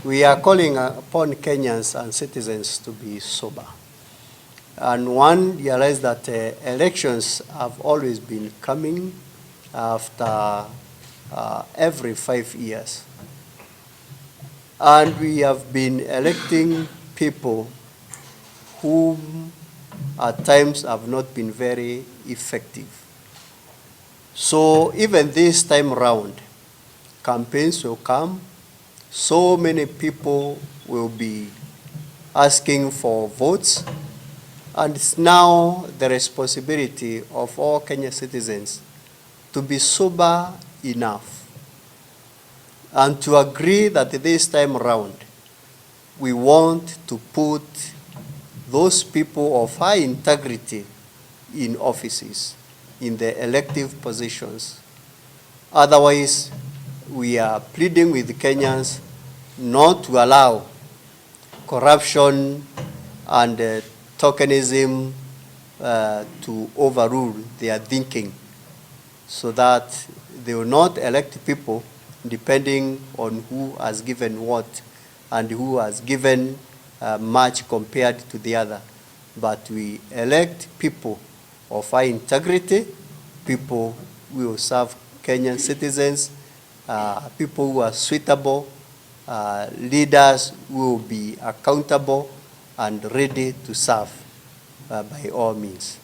We are calling upon Kenyans and citizens to be sober. And one realized that elections have always been coming after every 5 years. And we have been electing people who at times have not been very effective. So even this time round, campaigns will come. So many people will be asking for votes. And it's now the responsibility of all Kenyan citizens to be sober enough and to agree that this time around we want to put those people of high integrity in offices, in the elective positions. Otherwise, we are pleading with Kenyans not to allow corruption and tokenism to overrule their thinking, so that they will not elect people depending on who has given what and who has given much compared to the other. But we elect people of high integrity, people who will serve Kenyan citizens, people who are suitable, leaders who will be accountable and ready to serve by all means.